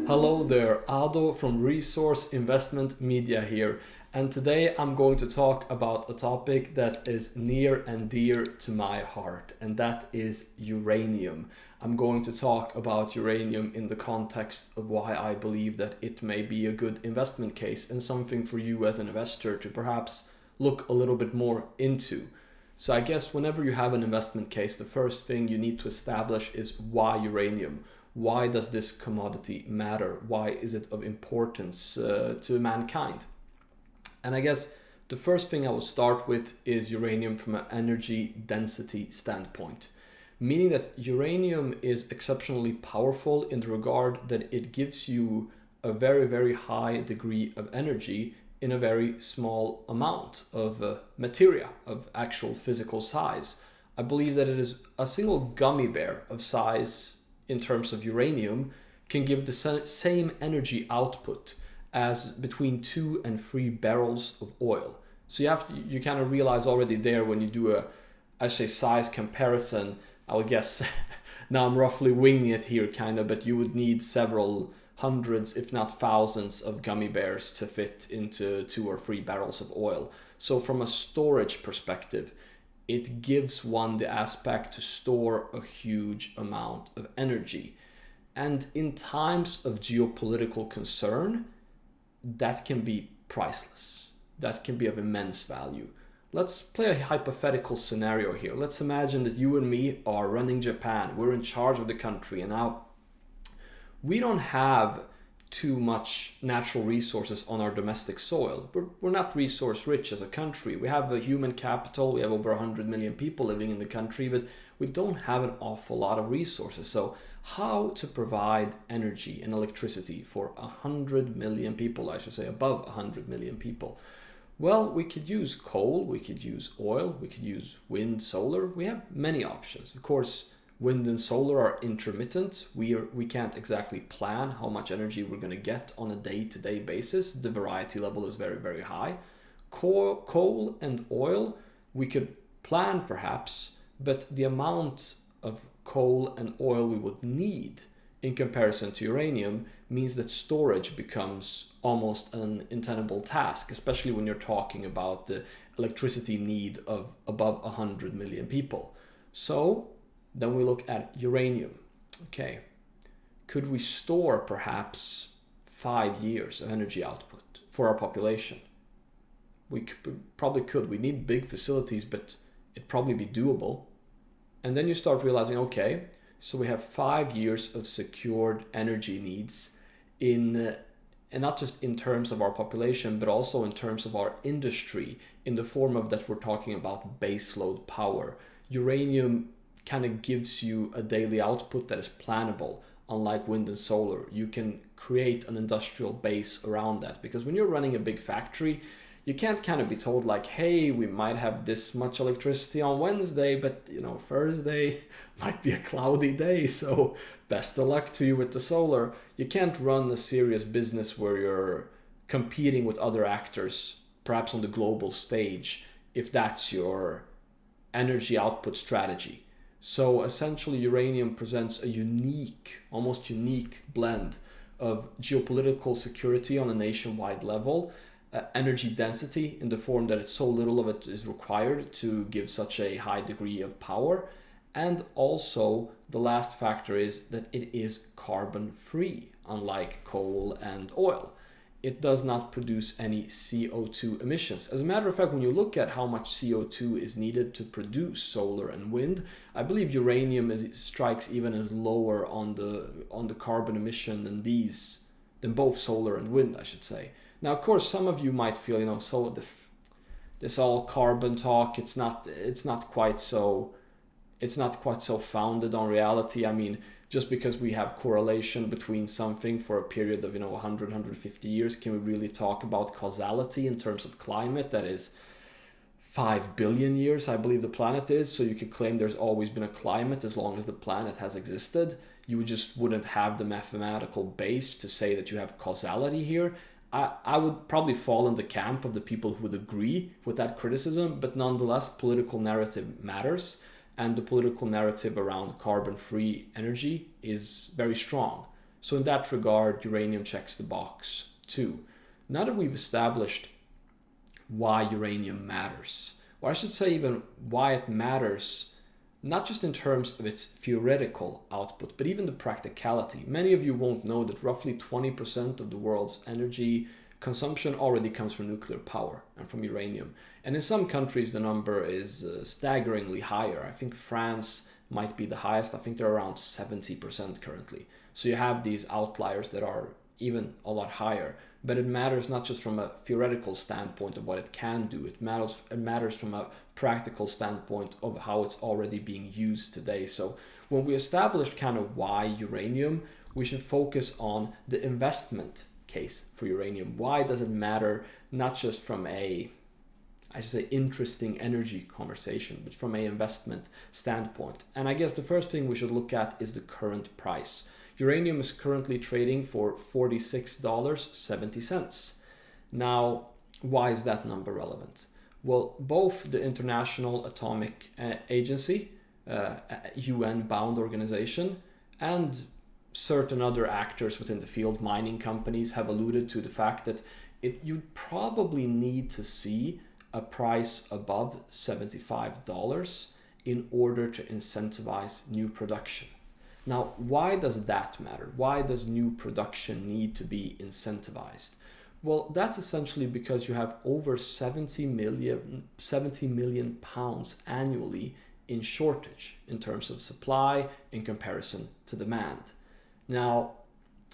Hello there, Ado from Resource Investment Media here, and today I'm going to talk about a topic that is near and dear to my heart, and that is uranium. I'm going to talk about uranium in the context of why I believe that it may be a good investment case and something for you as an investor to perhaps look a little bit more into. So I guess whenever you have an investment case, the first thing you need to establish is why uranium. Why does this commodity matter? Why is it of importance to mankind? And I guess the first thing I will start with is uranium from an energy density standpoint, meaning that uranium is exceptionally powerful in the regard that it gives you a very, very high degree of energy in a very small amount of materia, of actual physical size. I believe that it is a single gummy bear of size in terms of uranium can give the same energy output as between 2 and 3 barrels of oil. So you kind of realize already there when you do I say size comparison, I would guess now I'm roughly winging it here kind of, but you would need several hundreds if not thousands of gummy bears to fit into 2 or 3 barrels of oil. So from a storage perspective, it gives one the aspect to store a huge amount of energy. And in times of geopolitical concern, that can be priceless. That can be of immense value. Let's play a hypothetical scenario here. Let's imagine that you and me are running Japan. We're in charge of the country, and now we don't have too much natural resources on our domestic soil. We're not resource rich as a country. We have a human capital. We have over 100 million people living in the country, but we don't have an awful lot of resources. So how to provide energy and electricity for 100 million people, I should say above 100 million people? Well, we could use coal, we could use oil, we could use wind, solar. We have many options. Of course, wind and solar are intermittent. We can't exactly plan how much energy we're going to get on a day-to-day basis. The variety level is very, very high. Coal and oil, we could plan perhaps, but the amount of coal and oil we would need in comparison to uranium means that storage becomes almost an untenable task, especially when you're talking about the electricity need of above 100 million people. So then we look at uranium. Okay, could we store perhaps 5 years of energy output for our population? Probably could. We need big facilities, but it'd probably be doable. And then you start realizing, okay, so we have 5 years of secured energy needs and not just in terms of our population, but also in terms of our industry, in the form of that we're talking about baseload power. Uranium kind of gives you a daily output that is plannable. Unlike wind and solar, you can create an industrial base around that, because when you're running a big factory, you can't kind of be told like, hey, we might have this much electricity on Wednesday, but Thursday might be a cloudy day, so best of luck to you with the solar. You can't run a serious business where you're competing with other actors, perhaps on the global stage, if that's your energy output strategy. So essentially, uranium presents a almost unique blend of geopolitical security on a nationwide level, energy density in the form that it's so little of it is required to give such a high degree of power, and also the last factor is that it is carbon free, unlike coal and oil. It does not produce any CO2 emissions. As a matter of fact, when you look at how much CO2 is needed to produce solar and wind, I believe uranium strikes even as lower on the carbon emission than both solar and wind, I should say. Now, of course, some of you might feel, so this all carbon talk, it's not quite so founded on reality. I mean, just because we have correlation between something for a period of 100, 150 years, can we really talk about causality in terms of climate that is 5 billion years, I believe the planet is? So you could claim there's always been a climate as long as the planet has existed. You just wouldn't have the mathematical base to say that you have causality here. I would probably fall in the camp of the people who would agree with that criticism, but nonetheless, political narrative matters. And the political narrative around carbon-free energy is very strong. So in that regard, uranium checks the box too. Now that we've established why uranium matters, or I should say even why it matters, not just in terms of its theoretical output, but even the practicality. Many of you won't know that roughly 20% of the world's energy consumption already comes from nuclear power and from uranium. And in some countries, the number is staggeringly higher. I think France might be the highest. I think they're around 70% currently. So you have these outliers that are even a lot higher. But it matters not just from a theoretical standpoint of what it can do. It matters from a practical standpoint of how it's already being used today. So when we established kind of why uranium, we should focus on the investment case for uranium. Why does it matter, not just from a, I should say, interesting energy conversation, but from an investment standpoint? And I guess the first thing we should look at is the current price. Uranium is currently trading for $46.70. Now, why is that number relevant? Well, both the International Atomic Agency, UN-bound organization, and certain other actors within the field, mining companies, have alluded to the fact that you probably need to see a price above $75 in order to incentivize new production. Now, why does that matter? Why does new production need to be incentivized? Well, that's essentially because you have over 70 million pounds annually in shortage in terms of supply in comparison to demand. Now,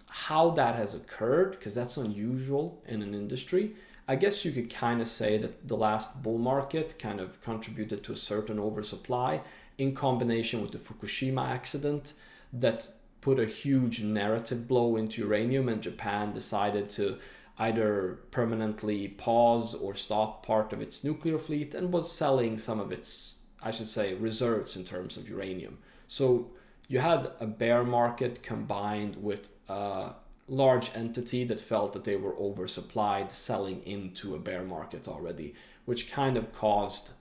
how that has occurred, because that's unusual in an industry, I guess you could kind of say that the last bull market kind of contributed to a certain oversupply in combination with the Fukushima accident that put a huge narrative blow into uranium, and Japan decided to either permanently pause or stop part of its nuclear fleet and was selling some of its, I should say, reserves in terms of uranium. So you had a bear market combined with a large entity that felt that they were oversupplied, selling into a bear market already, which kind of caused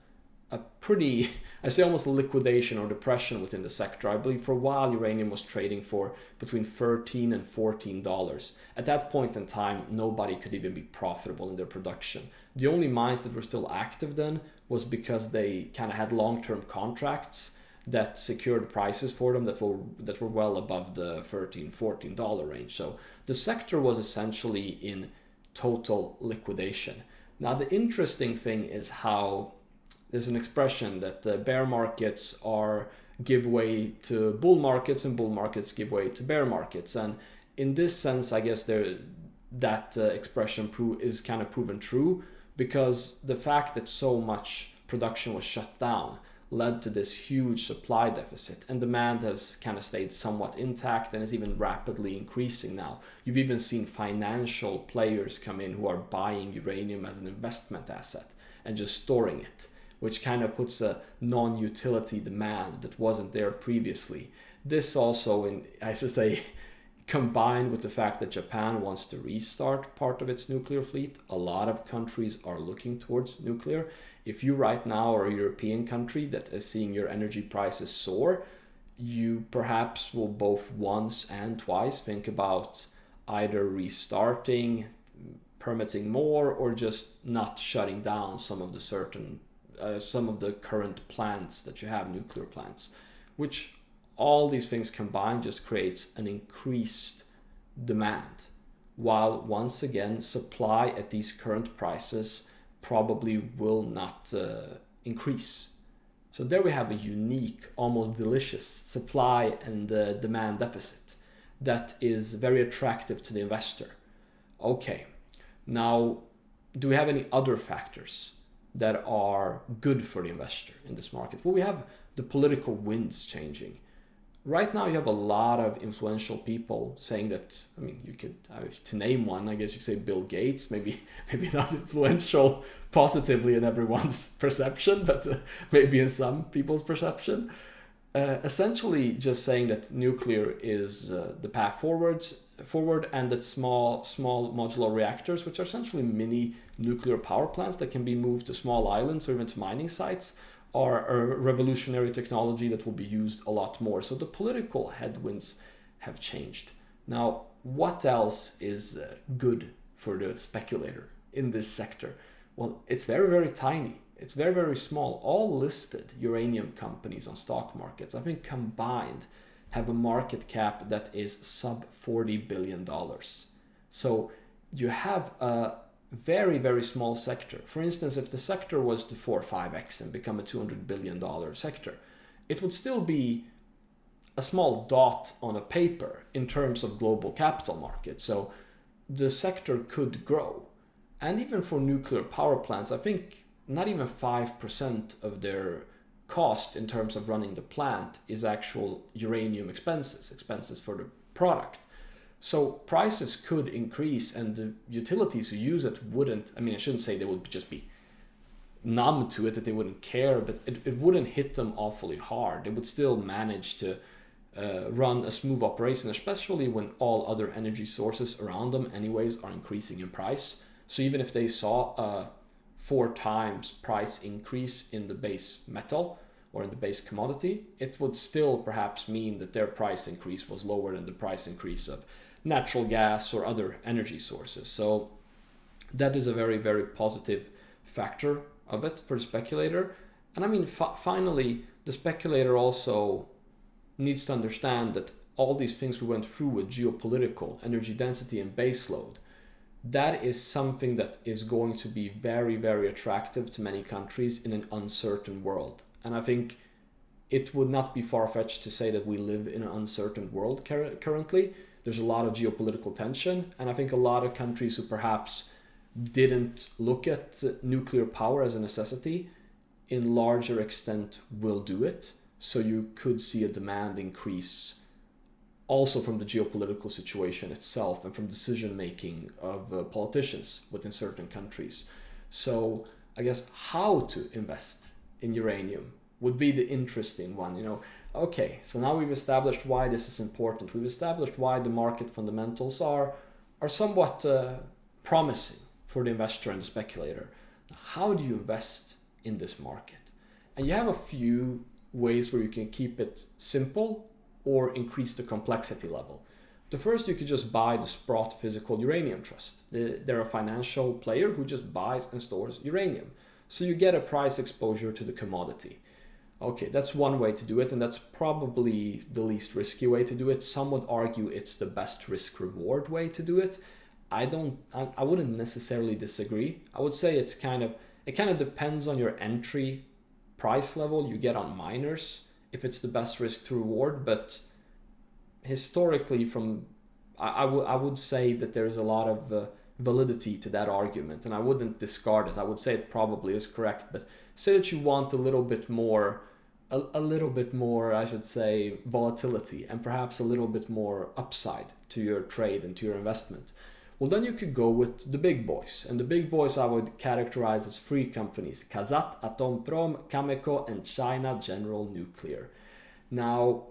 a pretty, I say almost liquidation or depression within the sector. I believe for a while uranium was trading for between $13 and $14. At that point in time, nobody could even be profitable in their production. The only mines that were still active then was because they kind of had long-term contracts that secured prices for them that were well above the $13, $14 range. So the sector was essentially in total liquidation. Now the interesting thing is how there's an expression that bear markets give way to bull markets and bull markets give way to bear markets. And in this sense, I guess that expression is kind of proven true, because the fact that so much production was shut down led to this huge supply deficit, and demand has kind of stayed somewhat intact and is even rapidly increasing now. You've even seen financial players come in who are buying uranium as an investment asset and just storing it, which kind of puts a non-utility demand that wasn't there previously. This also, I should say, combined with the fact that Japan wants to restart part of its nuclear fleet. A lot of countries are looking towards nuclear. If you right now are a European country that is seeing your energy prices soar, you perhaps will both once and twice think about either restarting, permitting more, or just not shutting down some of the current plants that you have, nuclear plants, which all these things combined just creates an increased demand, while once again supply at these current prices probably will not increase. So there we have a unique, almost delicious supply and demand deficit that is very attractive to the investor. Okay, now do we have any other factors that are good for the investor in this market? Well, we have the political winds changing. Right now you have a lot of influential people saying that, I mean, you could, to name one, I guess you could say Bill Gates, maybe not influential positively in everyone's perception, but maybe in some people's perception. Essentially just saying that nuclear is the path forward, and that small modular reactors, which are essentially mini nuclear power plants that can be moved to small islands or even to mining sites, are a revolutionary technology that will be used a lot more. So the political headwinds have changed. Now, what else is good for the speculator in this sector? Well, it's very, very tiny. It's very, very small. All listed uranium companies on stock markets, I think combined, have a market cap that is sub $40 billion. So you have a very, very small sector. For instance, if the sector was to 4 or 5x and become a $200 billion sector, it would still be a small dot on a paper in terms of global capital market. So the sector could grow. And even for nuclear power plants, I think not even 5% of their cost in terms of running the plant is actual uranium expenses for the product. So prices could increase, and the utilities who use it wouldn't, I mean, I shouldn't say they would just be numb to it, that they wouldn't care, but it wouldn't hit them awfully hard. They would still manage to run a smooth operation, especially when all other energy sources around them anyways are increasing in price. So even if they saw a 4 times price increase in the base metal or in the base commodity, it would still perhaps mean that their price increase was lower than the price increase of natural gas or other energy sources. So that is a very, very positive factor of it for the speculator. And I mean, finally, the speculator also needs to understand that all these things we went through with geopolitical, energy density, and baseload, that is something that is going to be very, very attractive to many countries in an uncertain world. And I think it would not be far-fetched to say that we live in an uncertain world currently. There's a lot of geopolitical tension, and I think a lot of countries who perhaps didn't look at nuclear power as a necessity in larger extent will do it. So you could see a demand increase also from the geopolitical situation itself and from decision making of politicians within certain countries. So I guess how to invest in uranium would be the interesting one. Okay, so now we've established why this is important. We've established why the market fundamentals are somewhat promising for the investor and the speculator. How do you invest in this market? And you have a few ways where you can keep it simple or increase the complexity level. The first, you could just buy the Sprott Physical Uranium Trust. They're a financial player who just buys and stores uranium. So you get a price exposure to the commodity. Okay, that's one way to do it, and that's probably the least risky way to do it. Some would argue it's the best risk-reward way to do it. I wouldn't necessarily disagree. I would say it kind of depends on your entry price level you get on miners, if it's the best risk to reward. But historically, I would say that there's a lot of validity to that argument, and I wouldn't discard it. I would say it probably is correct, but say that you want a little bit more, I should say, volatility and perhaps a little bit more upside to your trade and to your investment. Well, then you could go with the big boys. And the big boys I would characterize as 3 companies: Kazat, Atomprom, Cameco, and China General Nuclear. Now,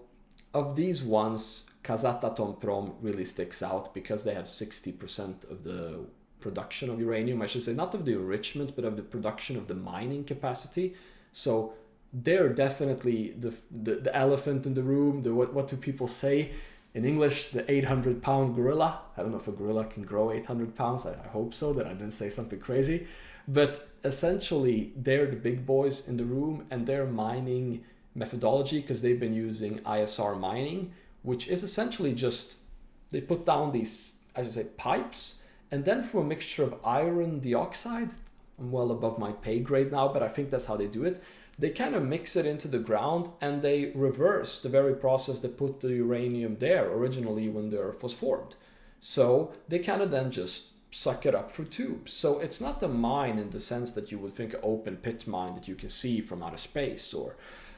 of these ones, Kazat Atomprom really sticks out because they have 60% of the production of uranium. I should say not of the enrichment, but of the production of the mining capacity. So they're definitely the elephant in the room. What do people say? In English, the 800-pound gorilla. I don't know if a gorilla can grow 800 pounds. I hope so, that I didn't say something crazy. But essentially, they're the big boys in the room, and their mining methodology, because they've been using ISR mining, which is essentially just, they put down these, I should say, pipes, and then for a mixture of iron dioxide, I'm well above my pay grade now, but I think that's how they do it. They kind of mix it into the ground, and they reverse the very process that put the uranium there originally when the earth was formed. So they kind of then just suck it up through tubes. So it's not a mine in the sense that you would think an open pit mine that you can see from outer space, or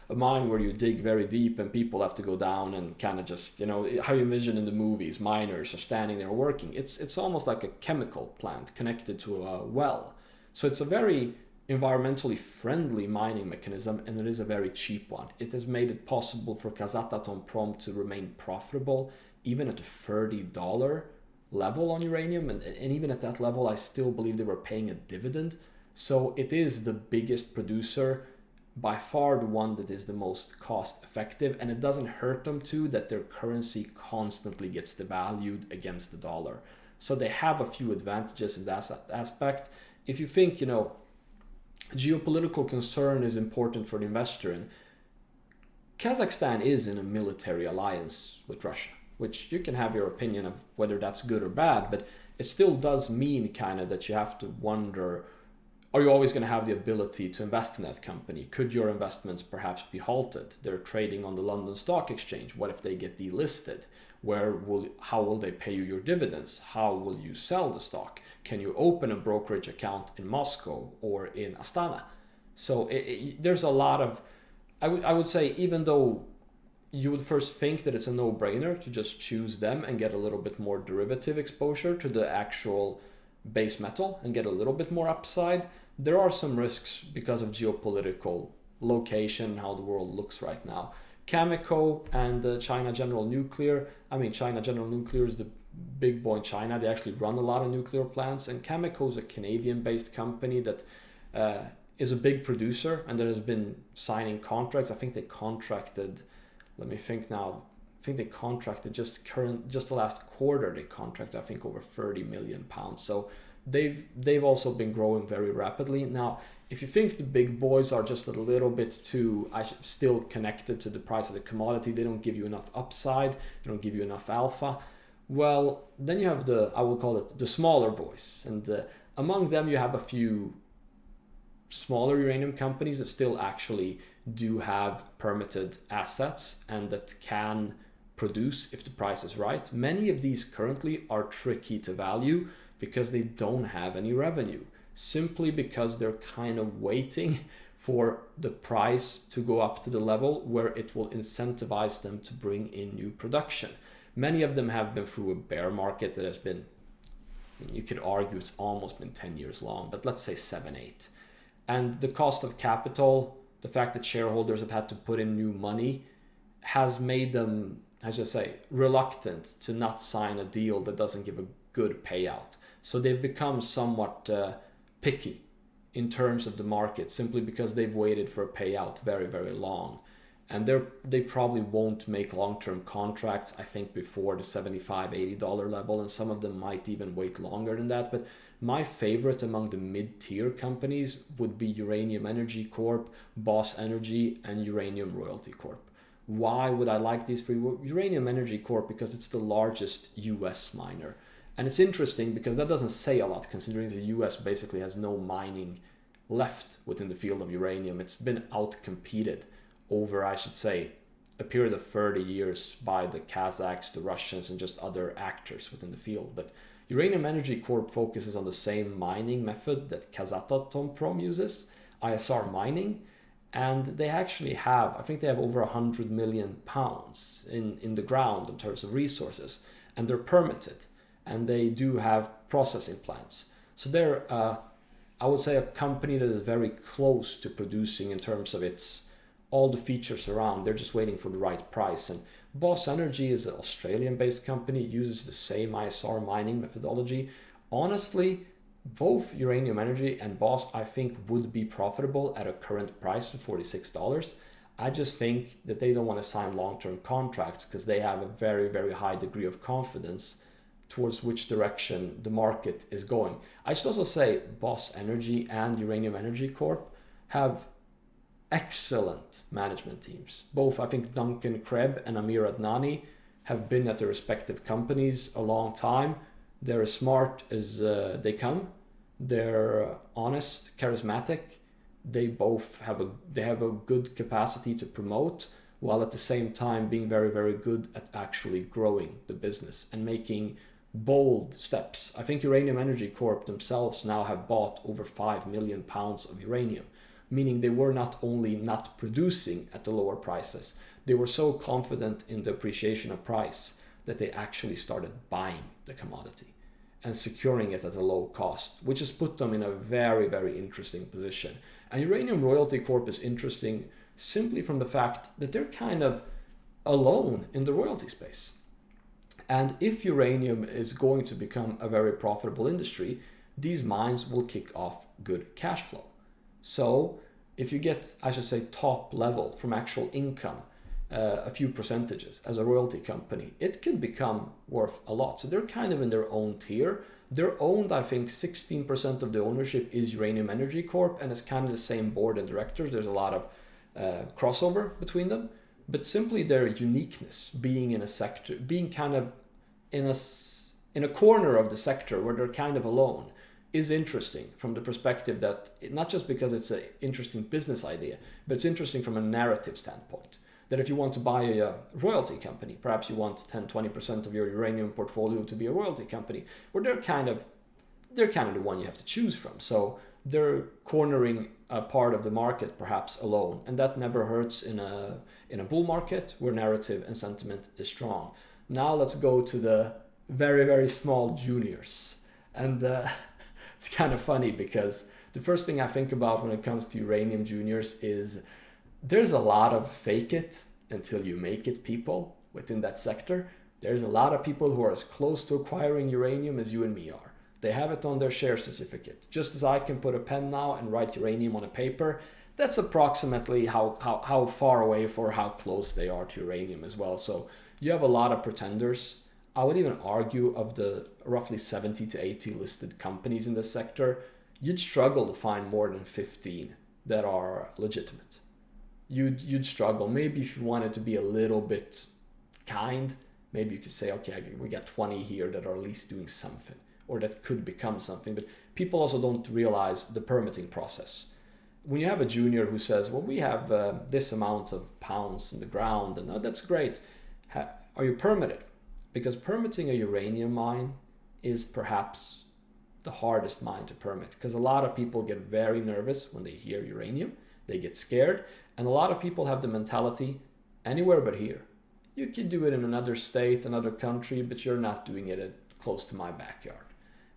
a mine where you dig very deep and people have to go down and kind of just, how you envision in the movies, miners are standing there working. It's almost like a chemical plant connected to a well. So it's a very environmentally friendly mining mechanism, and it is a very cheap one. It has made it possible for Kazatomprom to remain profitable even at the $30 level on uranium, and even at that level I still believe they were paying a dividend. So it is the biggest producer by far the one that is the most cost effective, and it doesn't hurt them too that their currency constantly gets devalued against the dollar. So they have a few advantages in that aspect. If you think, geopolitical concern is important for the investor, and Kazakhstan is in a military alliance with Russia, which you can have your opinion of whether that's good or bad, but it still does mean kind of that you have to wonder, are you always going to have the ability to invest in that company? Could your investments perhaps be halted? They're trading on the London Stock Exchange. What if they get delisted? How will they pay you your dividends? How will you sell the stock? Can you open a brokerage account in Moscow or in Astana? So there's a lot of, I would say, even though you would first think that it's a no-brainer to just choose them and get a little bit more derivative exposure to the actual base metal and get a little bit more upside, there are some risks because of geopolitical location and how the world looks right now. Cameco and China General Nuclear. China General Nuclear is the big boy in China. They actually run a lot of nuclear plants, and Cameco is a Canadian-based company that is a big producer and that has been signing contracts. I think they contracted, let me think now, I think they contracted just the last quarter, they contracted I think over 30 million pounds. So they've also been growing very rapidly. Now, if you think the big boys are just a little bit too still connected to the price of the commodity, they don't give you enough upside, they don't give you enough alpha, well, then you have I will call it the smaller boys. And among them you have a few smaller uranium companies that still actually do have permitted assets and that can produce if the price is right. Many of these currently are tricky to value because they don't have any revenue, simply because they're kind of waiting for the price to go up to the level where it will incentivize them to bring in new production. Many of them have been through a bear market that has been, you could argue it's almost been 10 years long, but let's say 7, 8. And the cost of capital, the fact that shareholders have had to put in new money, has made them, as I say, reluctant to not sign a deal that doesn't give a good payout. So they've become somewhat picky in terms of the market, simply because they've waited for a payout very, very long. And they probably won't make long-term contracts, I think, before the $75, $80 level, and some of them might even wait longer than that. But my favorite among the mid-tier companies would be Uranium Energy Corp, Boss Energy, and Uranium Royalty Corp. Why would I like these three? Well, Uranium Energy Corp, because it's the largest US miner. And it's interesting because that doesn't say a lot, considering the US basically has no mining left within the field of uranium. It's been out-competed over, I should say, a period of 30 years by the Kazakhs, the Russians, and just other actors within the field. But Uranium Energy Corp focuses on the same mining method that Kazatomprom uses, ISR mining, and they actually have, I think they have over 100 million pounds in the ground in terms of resources, and they're permitted, and they do have processing plants. So they're, I would say, a company that is very close to producing in terms of its all the features around. They're just waiting for the right price. And Boss Energy is an Australian-based company, uses the same ISR mining methodology. Honestly, both Uranium Energy and Boss, I think, would be profitable at a current price of $46. I just think that they don't want to sign long-term contracts because they have a very, very high degree of confidence towards which direction the market is going. I should also say Boss Energy and Uranium Energy Corp have excellent management teams. Both, I think, Duncan Krebs and Amir Adnani have been at their respective companies a long time. They're as smart as they come. They're honest, charismatic. They both have a good capacity to promote, while at the same time being very, very good at actually growing the business and making bold steps. I think Uranium Energy Corp themselves now have bought over 5 million pounds of uranium, meaning they were not only not producing at the lower prices, they were so confident in the appreciation of price that they actually started buying the commodity and securing it at a low cost, which has put them in a very, very interesting position. And Uranium Royalty Corp is interesting simply from the fact that they're kind of alone in the royalty space. And if uranium is going to become a very profitable industry, these mines will kick off good cash flow. So if you get, I should say, top level from actual income, a few percentages as a royalty company, it can become worth a lot. So they're kind of in their own tier. They're owned, I think 16% of the ownership is Uranium Energy Corp, and it's kind of the same board of directors. There's a lot of crossover between them, but simply their uniqueness, being in a sector, being kind of in a corner of the sector where they're kind of alone, is interesting from the perspective that, not just because it's an interesting business idea, but it's interesting from a narrative standpoint. That if you want to buy a royalty company, perhaps you want 10-20% of your uranium portfolio to be a royalty company, where they're kind of the one you have to choose from. So they're cornering a part of the market perhaps alone, and that never hurts in a bull market where narrative and sentiment is strong. Now let's go to the very, very small juniors. And it's kind of funny because the first thing I think about when it comes to uranium juniors is there's a lot of fake it until you make it people within that sector. There's a lot of people who are as close to acquiring uranium as you and me are. They have it on their share certificate. Just as I can put a pen now and write uranium on a paper, that's approximately how far away for how close they are to uranium as well. So you have a lot of pretenders. I would even argue of the roughly 70 to 80 listed companies in this sector, you'd struggle to find more than 15 that are legitimate. You'd struggle. Maybe if you wanted to be a little bit kind, maybe you could say, okay, we got 20 here that are at least doing something, or that could become something. But people also don't realize the permitting process. When you have a junior who says, well, we have this amount of pounds in the ground, and that's great. Are you permitted? Because permitting a uranium mine is perhaps the hardest mine to permit, because a lot of people get very nervous when they hear uranium. They get scared, and a lot of people have the mentality, anywhere but here. You could do it in another state, another country, but you're not doing it close to my backyard.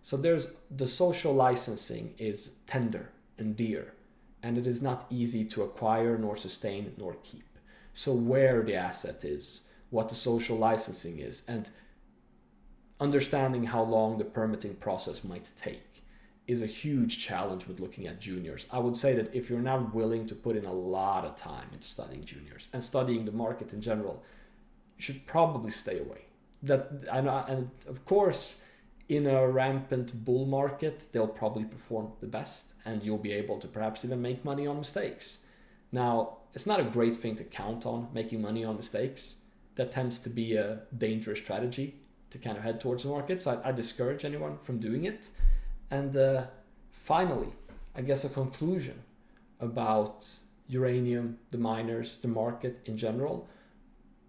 So there's the social licensing is tender and dear, and it is not easy to acquire, nor sustain, nor keep. So where the asset is, what the social licensing is, and understanding how long the permitting process might take is a huge challenge with looking at juniors. I would say that if you're not willing to put in a lot of time into studying juniors and studying the market in general, you should probably stay away. And of course, in a rampant bull market, they'll probably perform the best, and you'll be able to perhaps even make money on mistakes. Now, it's not a great thing to count on, making money on mistakes. That tends to be a dangerous strategy to kind of head towards the market. So I discourage anyone from doing it. And finally, I guess a conclusion about uranium, the miners, the market in general.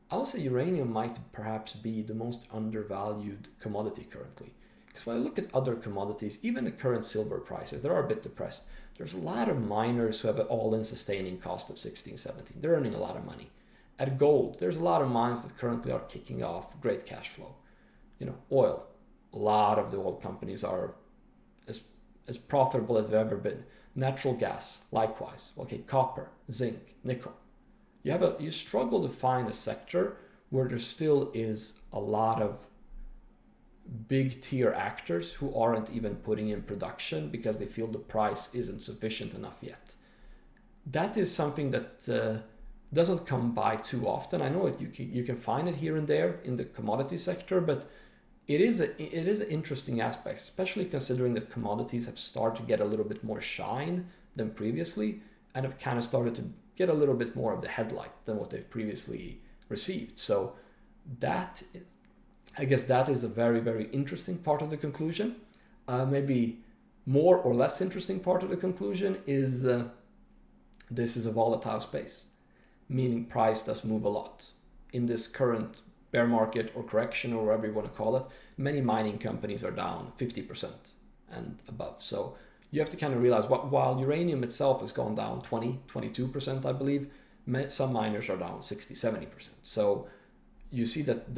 I would say uranium might perhaps be the most undervalued commodity currently. Because when I look at other commodities, even the current silver prices, they are a bit depressed. There's a lot of miners who have an all-in sustaining cost of 16, 17. They're earning a lot of money. At gold, there's a lot of mines that currently are kicking off great cash flow. Oil, a lot of the oil companies are as profitable as they've ever been. Natural gas, likewise. Okay, copper, zinc, nickel. You struggle to find a sector where there still is a lot of big tier actors who aren't even putting in production because they feel the price isn't sufficient enough yet. That is something that doesn't come by too often. I know you can find it here and there in the commodity sector, but it is an interesting aspect, especially considering that commodities have started to get a little bit more shine than previously, and have kind of started to get a little bit more of the headlight than what they've previously received. So I guess that is a very, very interesting part of the conclusion. Maybe more or less interesting part of the conclusion is this is a volatile space, meaning price does move a lot. In this current bear market or correction, or whatever you want to call it, many mining companies are down 50% and above. So you have to kind of realize while uranium itself has gone down 22%, I believe, some miners are down 60-70%. So you see that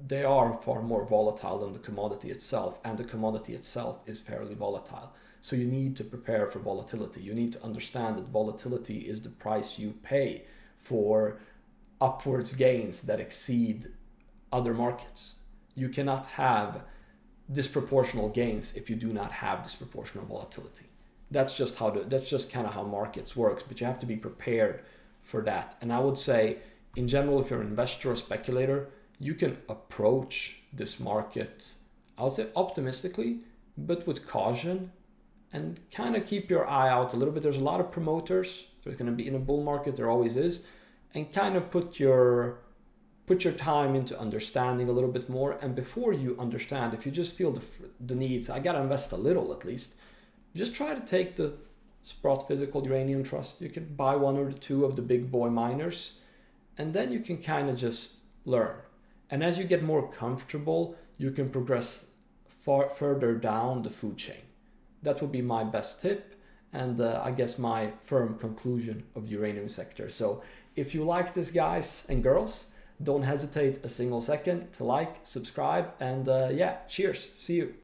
they are far more volatile than the commodity itself, and the commodity itself is fairly volatile. So you need to prepare for volatility. You need to understand that volatility is the price you pay for upwards gains that exceed other markets. You cannot have disproportional gains if you do not have disproportional volatility. that's just kind of how markets works, but you have to be prepared for that. And I would say in general, if you're an investor or speculator, you can approach this market, I would say optimistically, but with caution, and kind of keep your eye out a little bit. There's a lot of promoters. There's going to be in a bull market, there always is, and kind of put your time into understanding a little bit more. And before you understand, if you just feel the need, I got to invest a little at least, just try to take the Sprott Physical Uranium Trust. You can buy one or two of the big boy miners, and then you can kind of just learn. And as you get more comfortable, you can progress far further down the food chain. That would be my best tip, and I guess my firm conclusion of the uranium sector. So if you like this, guys and girls, don't hesitate a single second to like, subscribe, and yeah, cheers. See you.